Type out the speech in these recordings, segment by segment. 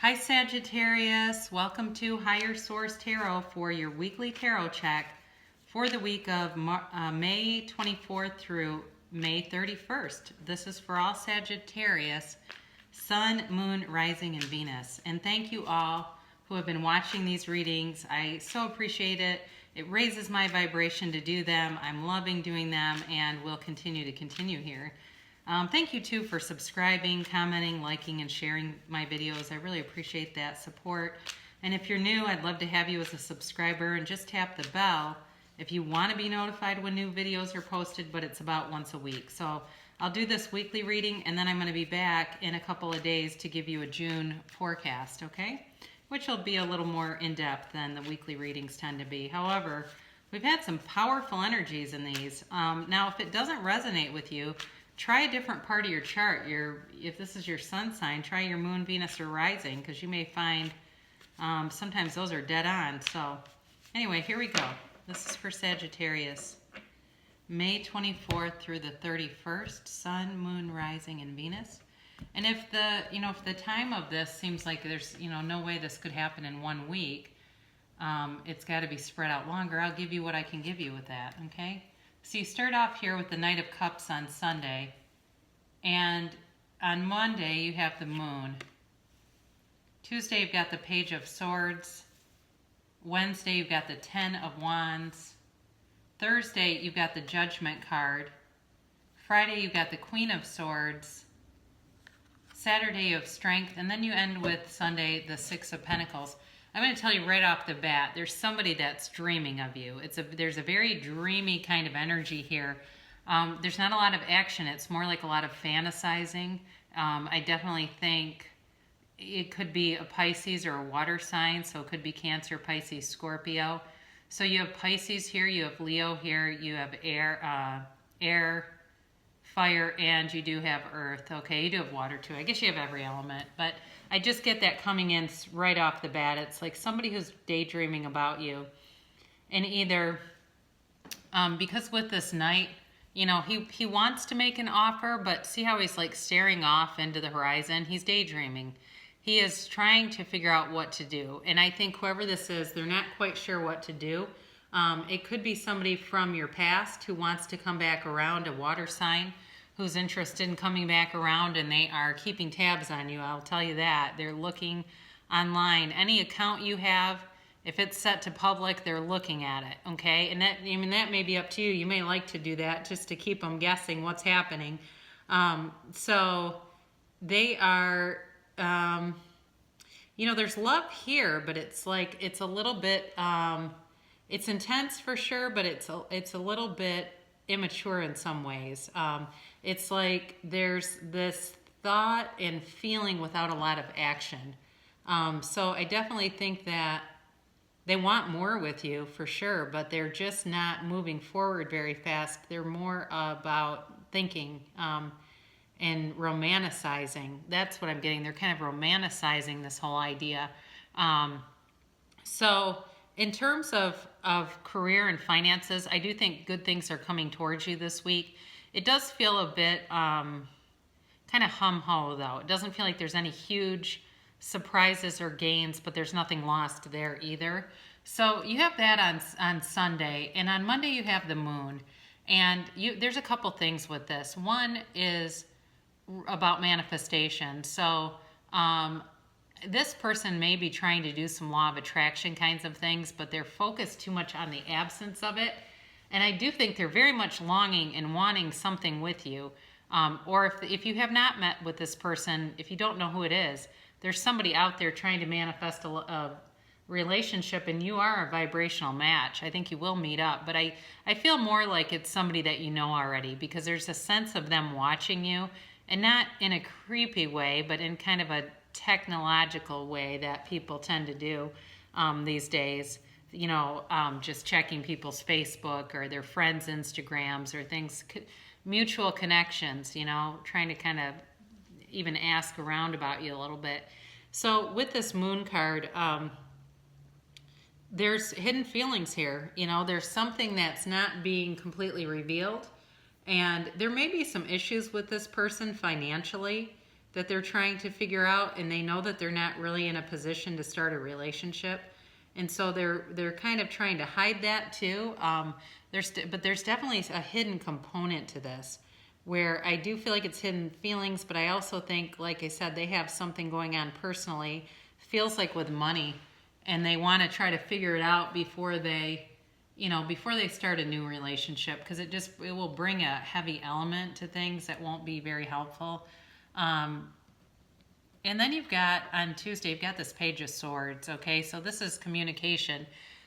Hi Sagittarius, welcome to Higher Source Tarot for your weekly tarot check for the week of May 24th through May 31st. This is for all Sagittarius, Sun, Moon, Rising, and Venus. And thank you all who have been watching these readings. I so appreciate it. It raises my vibration to do them. I'm loving doing them and will continue here. Thank you too for subscribing, commenting, liking, and sharing my videos. I really appreciate that support. And if you're new, I'd love to have you as a subscriber, and just tap the bell if you want to be notified when new videos are posted, but it's about once a week. So I'll do this weekly reading, and then I'm going to be back in a couple of days to give you a June forecast, okay? Which will be a little more in-depth than the weekly readings tend to be. However, we've had some powerful energies in these. Now, if it doesn't resonate with you, try a different part of your chart. If this is your sun sign, try your moon, Venus, or rising, because you may find sometimes those are dead on. So anyway, here we go. This is for Sagittarius. May 24th through the 31st, Sun, Moon, Rising, and Venus. And if the time of this seems like there's no way this could happen in 1 week, it's got to be spread out longer. I'll give you what I can give you with that, okay? So you start off here with the Knight of Cups on Sunday, and on Monday you have the Moon. Tuesday you've got the Page of Swords. Wednesday you've got the Ten of Wands. Thursday you've got the Judgment card. Friday you've got the Queen of Swords. Saturday you have Strength, and then you end with Sunday the Six of Pentacles. I'm going to tell you right off the bat, there's somebody that's dreaming of you. There's a very dreamy kind of energy here. There's not a lot of action. It's more like a lot of fantasizing. I definitely think it could be a Pisces or a water sign, so it could be Cancer, Pisces, Scorpio. So you have Pisces here, you have Leo here, you have air, fire, and you do have earth. Okay, you do have water too. I guess you have every element, but I just get that coming in right off the bat. It's like somebody who's daydreaming about you. And either, because with this Knight, he wants to make an offer, but see how he's like staring off into the horizon? He's daydreaming. He is trying to figure out what to do. And I think whoever this is, they're not quite sure what to do. It could be somebody from your past who wants to come back around, a water sign, who's interested in coming back around, and they are keeping tabs on you. I'll tell you that. They're looking online. Any account you have, if it's set to public, they're looking at it, okay? And that may be up to you. You may like to do that just to keep them guessing what's happening. So they are, there's love here, but it's like, it's a little bit, it's intense for sure, but it's a little bit immature in some ways. It's like there's this thought and feeling without a lot of action. So I definitely think that they want more with you for sure, but they're just not moving forward very fast. They're more about thinking and romanticizing. That's what I'm getting. They're kind of romanticizing this whole idea. So in terms of career and finances, I do think good things are coming towards you this week. It does feel a bit kind of hum-ho, though. It doesn't feel like there's any huge surprises or gains, but there's nothing lost there either. So you have that on Sunday, and on Monday you have the Moon. And there's a couple things with this. One is about manifestation. So this person may be trying to do some law of attraction kinds of things, but they're focused too much on the absence of it. And I do think they're very much longing and wanting something with you. Or if you have not met with this person, if you don't know who it is, there's somebody out there trying to manifest a relationship, and you are a vibrational match. I think you will meet up, but I feel more like it's somebody that you know already, because there's a sense of them watching you, and not in a creepy way, but in kind of a technological way that people tend to do these days. Just checking people's Facebook or their friends' Instagrams or things, mutual connections, trying to kind of even ask around about you a little bit. So with this Moon card, there's hidden feelings here. There's something that's not being completely revealed, and there may be some issues with this person financially. that they're trying to figure out, and they know that they're not really in a position to start a relationship. And so they're kind of trying to hide that too. But there's definitely a hidden component to this, where I do feel like it's hidden feelings, but I also think, like I said, they have something going on personally, feels like with money, and they want to try to figure it out before they start a new relationship, because it will bring a heavy element to things that won't be very helpful. And then you've got, on Tuesday, you've got this Page of Swords, okay? So this is communication.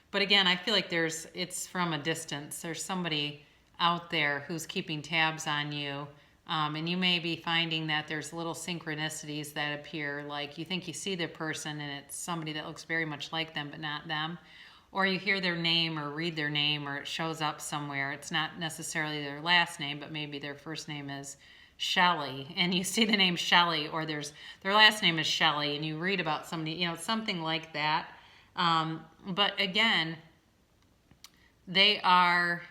But again, I feel like it's from a distance. There's somebody out there who's keeping tabs on you. And you may be finding that there's little synchronicities that appear, like you think you see the person and it's somebody that looks very much like them, but not them. Or you hear their name or read their name, or it shows up somewhere. It's not necessarily their last name, but maybe their first name is Shelley, and you see the name Shelley, or their last name is Shelley, and you read about somebody, something like that. But again, they are,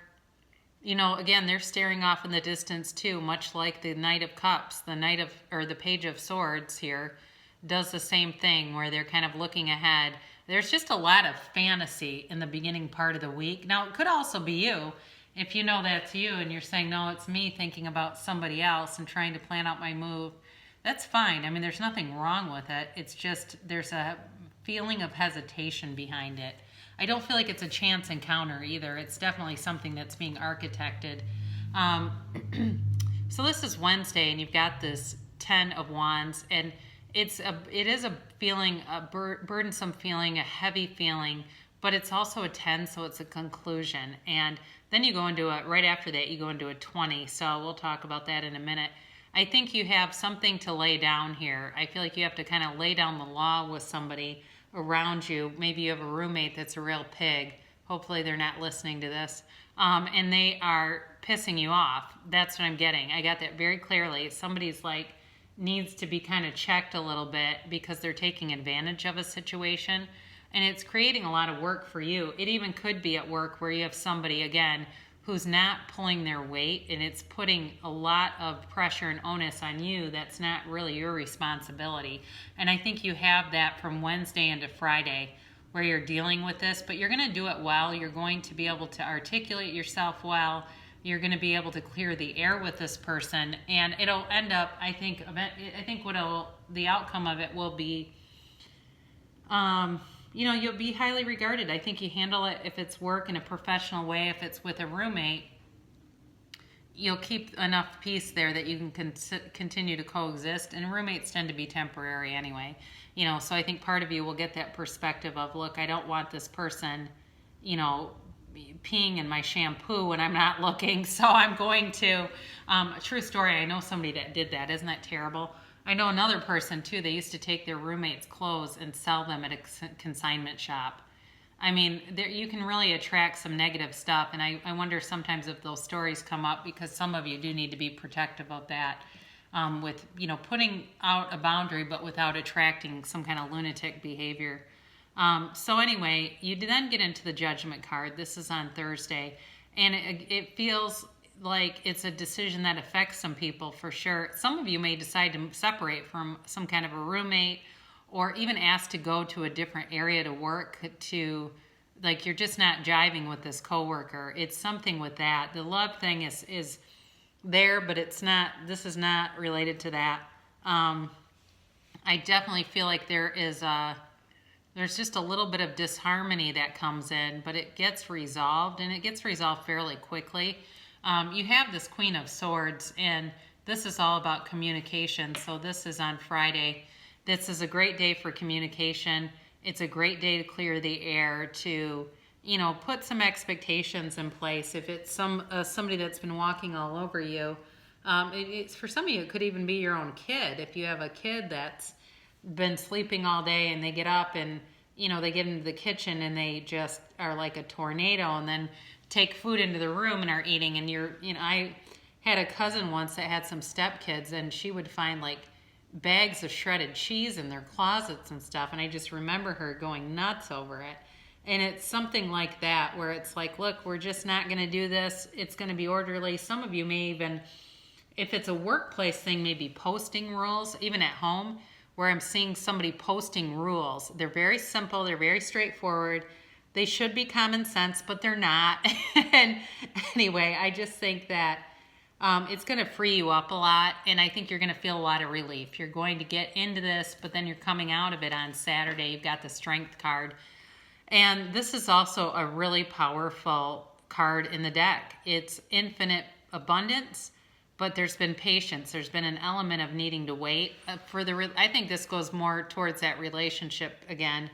again, they're staring off in the distance too, much like the Knight of Cups, the Page of Swords here does the same thing, where they're kind of looking ahead. There's just a lot of fantasy in the beginning part of the week. Now, it could also be you. If you know that's you and you're saying, no, it's me thinking about somebody else and trying to plan out my move, that's fine. I mean, there's nothing wrong with it. It's just there's a feeling of hesitation behind it. I don't feel like it's a chance encounter either. It's definitely something that's being architected. So this is Wednesday, and you've got this 10 of Wands, and it is a feeling, a burdensome feeling, a heavy feeling, but it's also a 10, so it's a conclusion. And then you go into right after that, you go into a 20. So we'll talk about that in a minute. I think you have something to lay down here. I feel like you have to kind of lay down the law with somebody around you. Maybe you have a roommate that's a real pig. Hopefully they're not listening to this. And they are pissing you off. That's what I'm getting. I got that very clearly. Somebody's like, needs to be kind of checked a little bit because they're taking advantage of a situation. And it's creating a lot of work for you. It even could be at work where you have somebody, again, who's not pulling their weight, and it's putting a lot of pressure and onus on you that's not really your responsibility. And I think you have that from Wednesday into Friday where you're dealing with this, but you're going to do it well. You're going to be able to articulate yourself well. You're going to be able to clear the air with this person, and it'll end up, I think the outcome of it will be, you'll be highly regarded. I think you handle it, if it's work, in a professional way. If it's with a roommate, you'll keep enough peace there that you can continue to coexist. And roommates tend to be temporary anyway. So I think part of you will get that perspective of, look, I don't want this person, peeing in my shampoo when I'm not looking. So I'm going to, a true story, I know somebody that did that. Isn't that terrible? I know another person too, they used to take their roommates' clothes and sell them at a consignment shop. I mean, you can really attract some negative stuff, and I wonder sometimes if those stories come up, because some of you do need to be protective of that, with, putting out a boundary but without attracting some kind of lunatic behavior. So anyway, you then get into the Judgment card. This is on Thursday, and it feels like it's a decision that affects some people for sure. Some of you may decide to separate from some kind of a roommate, or even ask to go to a different area to work, to, like, you're just not jiving with this coworker. It's something with that. The love thing is there, but this is not related to that. I definitely feel like there's just a little bit of disharmony that comes in, but it gets resolved, and it gets resolved fairly quickly. You have this Queen of Swords, and this is all about communication. So this is on Friday. This is a great day for communication. It's a great day to clear the air, to, put some expectations in place. If it's somebody that's been walking all over you, it's for some of you, it could even be your own kid. If you have a kid that's been sleeping all day and they get up and, they get into the kitchen and they just are like a tornado, and then take food into the room and are eating, and I had a cousin once that had some stepkids, and she would find like bags of shredded cheese in their closets and stuff, and I just remember her going nuts over it. And it's something like that, where it's like, look, we're just not going to do this. It's going to be orderly. Some of you may even, if it's a workplace thing, maybe posting rules, even at home, where I'm seeing somebody posting rules. They're very simple, they're very straightforward. They should be common sense, but they're not. And anyway, I just think that it's going to free you up a lot, and I think you're going to feel a lot of relief. You're going to get into this, but then you're coming out of it on Saturday. You've got the Strength card. And this is also a really powerful card in the deck. It's infinite abundance, but there's been patience. There's been an element of needing to wait for the. I think this goes more towards that relationship again,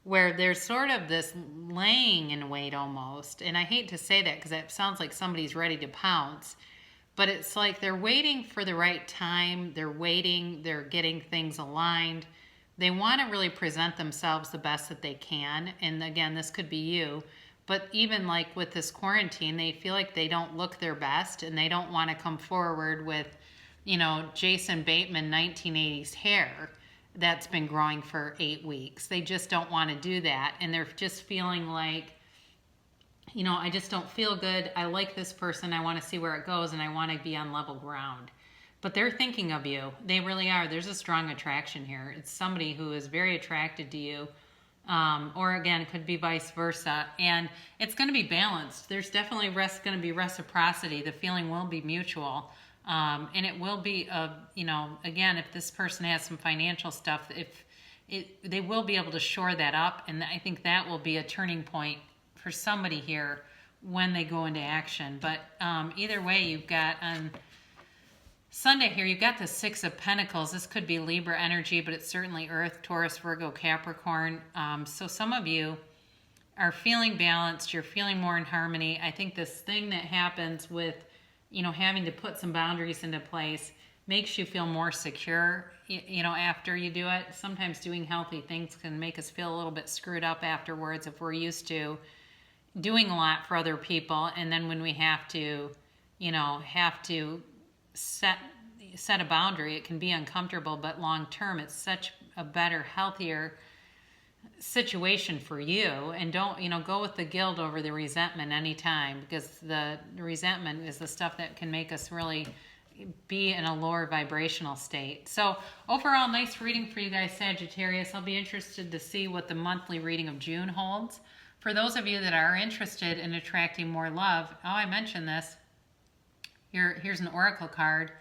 where there's sort of this laying in wait almost. And I hate to say that because it sounds like somebody's ready to pounce, but it's like they're waiting for the right time. They're waiting. They're getting things aligned. They want to really present themselves the best that they can. And again, this could be you. But even like with this quarantine, they feel like they don't look their best and they don't want to come forward with, you know, Jason Bateman 1980s hair that's been growing for 8 weeks. They just don't want to do that. And they're just feeling like, you know, I just don't feel good. I like this person. I want to see where it goes and I want to be on level ground. But they're thinking of you. They really are. There's a strong attraction here. It's somebody who is very attracted to you. Or again, it could be vice versa. And it's going to be balanced. There's definitely going to be reciprocity. The feeling will be mutual. And it will be, you know, again, if this person has some financial stuff, they will be able to shore that up. And I think that will be a turning point for somebody here when they go into action. But either way, you've got on Sunday here, you've got the Six of Pentacles. This could be Libra energy, but it's certainly Earth, Taurus, Virgo, Capricorn. So some of you are feeling balanced. You're feeling more in harmony. I think this thing that happens with, you know, having to put some boundaries into place makes you feel more secure, you know, after you do it. Sometimes doing healthy things can make us feel a little bit screwed up afterwards if we're used to doing a lot for other people. And then when we have to, you know, set a boundary, it can be uncomfortable, but long term it's such a better, healthier situation for you. And don't, you know, go with the guilt over the resentment anytime, because the resentment is the stuff that can make us really be in a lower vibrational state. So overall, nice reading for you guys, Sagittarius. I'll be interested to see what the monthly reading of June holds. For those of you that are interested in attracting more love, oh, I mentioned this. Here's an oracle card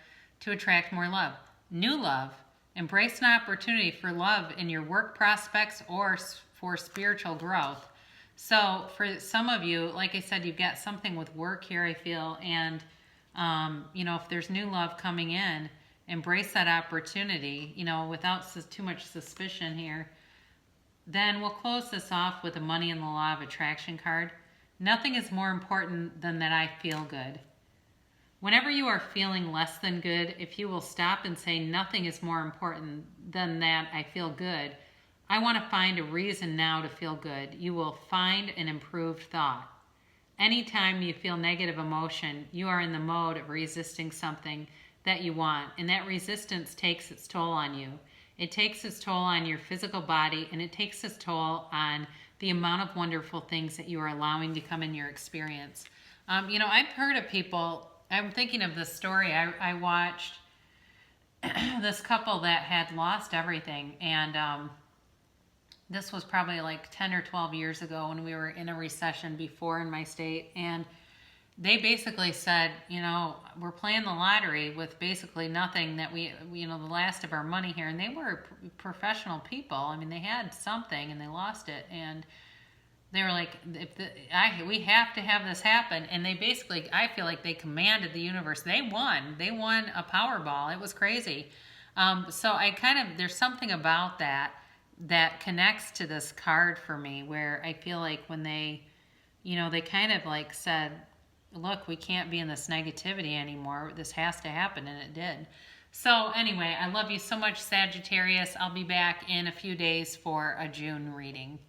to attract more love. New love. Embrace an opportunity for love in your work prospects or for spiritual growth. So for some of you, like I said, you've got something with work here, I feel. And, you know, if there's new love coming in, embrace that opportunity, you know, without too much suspicion here. Then we'll close this off with the Money and the Law of Attraction card. Nothing is more important than that I feel good. Whenever you are feeling less than good, if you will stop and say nothing is more important than that I feel good, I want to find a reason now to feel good. You will find an improved thought. Anytime you feel negative emotion, you are in the mode of resisting something that you want, and that resistance takes its toll on you. It takes its toll on your physical body, and it takes its toll on the amount of wonderful things that you are allowing to come in your experience. You know, I've heard of people. I'm thinking of this story. I watched this couple that had lost everything. And this was probably like 10 or 12 years ago when we were in a recession before in my state. And they basically said, you know, we're playing the lottery with basically nothing that you know, the last of our money here. And they were professional people. I mean, they had something and they lost it. And they were like, we have to have this happen. And they basically, I feel like they commanded the universe. They won a Powerball. It was crazy. So there's something about that connects to this card for me, where I feel like when they, you know, they kind of like said, look, we can't be in this negativity anymore. This has to happen. And it did. So anyway, I love you so much, Sagittarius. I'll be back in a few days for a June reading.